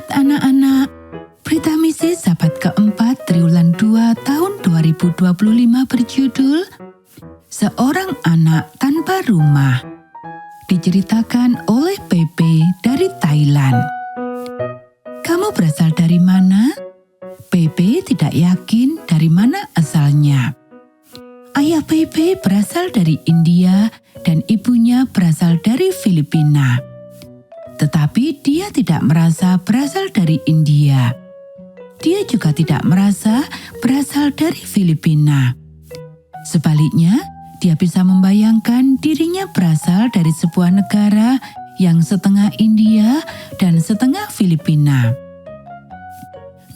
Selamat anak-anak, berita misi Sabat keempat triwulan 2 tahun 2025 berjudul Seorang Anak Tanpa Rumah. Diceritakan oleh Pepe dari Thailand. Kamu berasal dari mana? Pepe tidak yakin dari mana asalnya. Ayah Pepe berasal dari India dan ibunya berasal dari Filipina. Tetapi dia tidak merasa berasal dari India. Dia juga tidak merasa berasal dari Filipina. Sebaliknya, dia bisa membayangkan dirinya berasal dari sebuah negara yang setengah India dan setengah Filipina.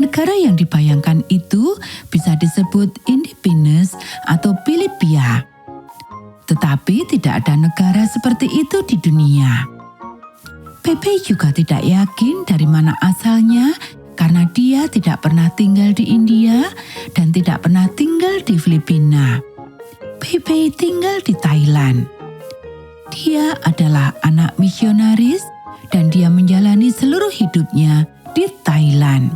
Negara yang dibayangkan itu bisa disebut Independence atau Filipina. Tetapi tidak ada negara seperti itu di dunia. Pepe juga tidak yakin dari mana asalnya karena dia tidak pernah tinggal di India dan tidak pernah tinggal di Filipina. Pepe tinggal di Thailand. Dia adalah anak misionaris dan dia menjalani seluruh hidupnya di Thailand.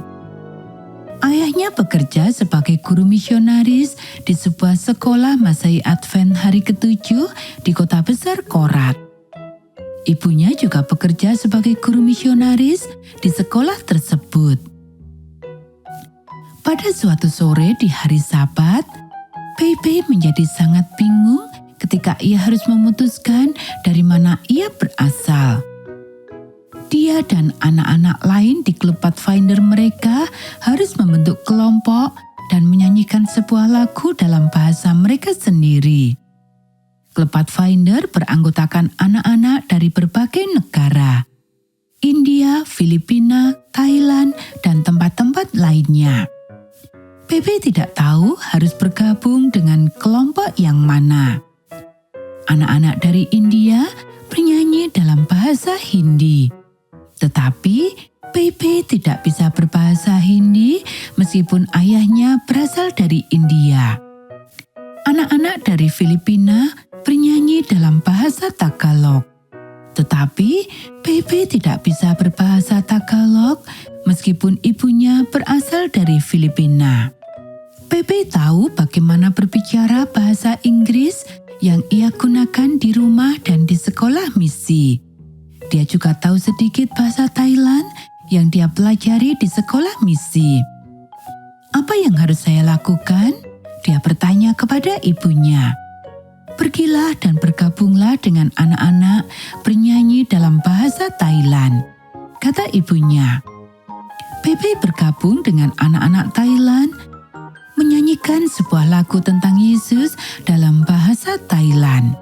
Ayahnya bekerja sebagai guru misionaris di sebuah sekolah Masai Advent hari ke-7 di kota besar Korat. Ibunya juga bekerja sebagai guru misionaris di sekolah tersebut. Pada suatu sore di hari Sabat, Pepe menjadi sangat bingung ketika ia harus memutuskan dari mana ia berasal. Dia dan anak-anak lain di klub Pathfinder mereka harus membentuk kelompok dan menyanyikan sebuah lagu dalam bahasa mereka sendiri. Klub Pathfinder beranggotakan anak-anak dari berbagai negara, India, Filipina, Thailand, dan tempat-tempat lainnya. Pepe tidak tahu harus bergabung dengan kelompok yang mana. Anak-anak dari India bernyanyi dalam bahasa Hindi. Tetapi Pepe tidak bisa berbahasa Hindi meskipun ayahnya berasal dari India. Anak-anak dari Filipina bernyanyi dalam bahasa Tagalog. Tetapi Pepe tidak bisa berbahasa Tagalog meskipun ibunya berasal dari Filipina. Pepe tahu bagaimana berbicara bahasa Inggris yang ia gunakan di rumah dan di sekolah misi. Dia juga tahu sedikit bahasa Thailand yang dia pelajari di sekolah misi. Apa yang harus saya lakukan? Dia bertanya kepada ibunya. Pergilah dan bergabunglah dengan anak-anak bernyanyi dalam bahasa Thailand, kata ibunya. Pepe bergabung dengan anak-anak Thailand, menyanyikan sebuah lagu tentang Yesus dalam bahasa Thailand.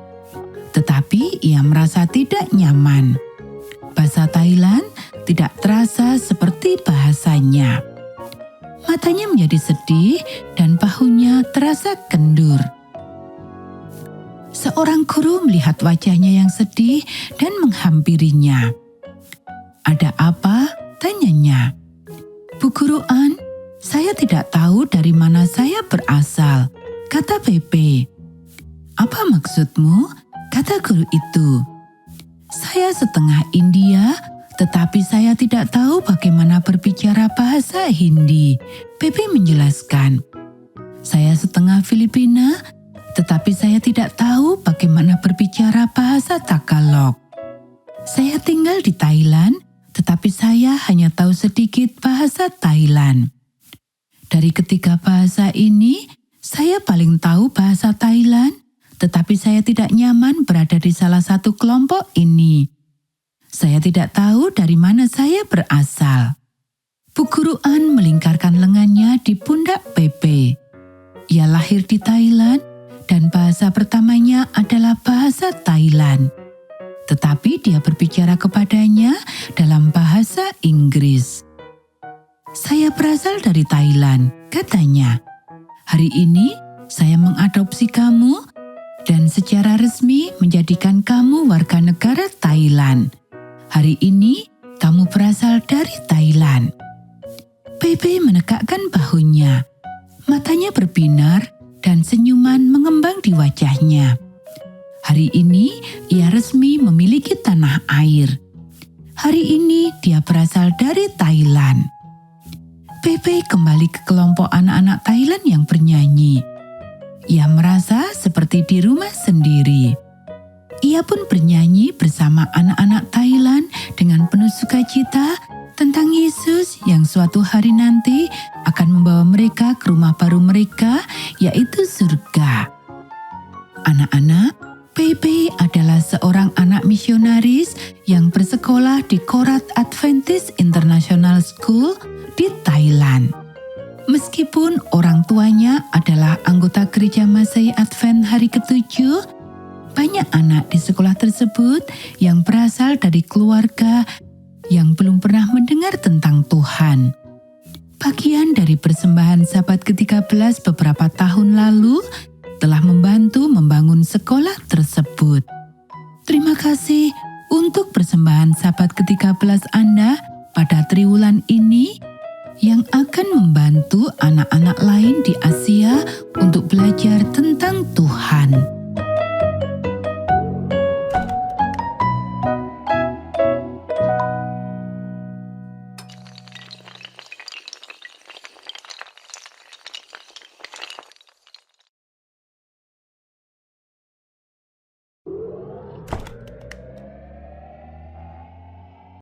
Tetapi ia merasa tidak nyaman. Bahasa Thailand tidak terasa seperti bahasanya. Matanya menjadi sedih dan bahunya terasa kendur. Seorang guru melihat wajahnya yang sedih dan menghampirinya. "Ada apa?" tanyanya. "Bu Guru An, saya tidak tahu dari mana saya berasal," kata Pepe. "Apa maksudmu?" kata guru itu. "Saya setengah India, tetapi saya tidak tahu bagaimana berbicara bahasa Hindi," Pepe menjelaskan. "Saya setengah Filipina, tetapi saya tidak tahu bagaimana berbicara bahasa Tagalog. Saya tinggal di Thailand, tetapi saya hanya tahu sedikit bahasa Thailand. Dari ketiga bahasa ini, saya paling tahu bahasa Thailand, tetapi saya tidak nyaman berada di salah satu kelompok ini. Saya tidak tahu dari mana saya berasal." Bu Guru An melingkarkan lengannya di pundak Pepe. Ia lahir di Thailand dan bahasa pertamanya adalah bahasa Thailand. Tetapi dia berbicara kepadanya dalam bahasa Inggris. "Saya berasal dari Thailand," katanya. "Hari ini saya mengadopsi kamu dan secara resmi menjadikan kamu warga negara Thailand. Hari ini kamu berasal dari Thailand." Pepe menegakkan bahunya. Matanya berbinar dan senyuman mengembang di wajahnya. Hari ini ia resmi memiliki tanah air. Hari ini dia berasal dari Thailand. Pei Pei kembali ke kelompok anak-anak Thailand yang bernyanyi. Ia merasa seperti di rumah sendiri. Ia pun bernyanyi bersama anak-anak Thailand dengan penuh sukacita tentang Yesus yang suatu hari nanti akan membawa mereka ke rumah baru mereka, yaitu surga. Anak-anak, Pei Pei adalah seorang anak misionaris yang bersekolah di Korat Adventist International School di Thailand. Meskipun orang tuanya adalah anggota gereja Masehi Advent hari ke-7, banyak anak di sekolah tersebut yang berasal dari keluarga yang belum pernah mendengar tentang Tuhan. Bagian dari persembahan Sabat ke-13 beberapa tahun lalu telah membantu membangun sekolah tersebut. Terima kasih untuk persembahan Sabat ke-13 Anda pada triwulan ini yang akan membantu anak-anak lain di Asia untuk belajar tentang Tuhan.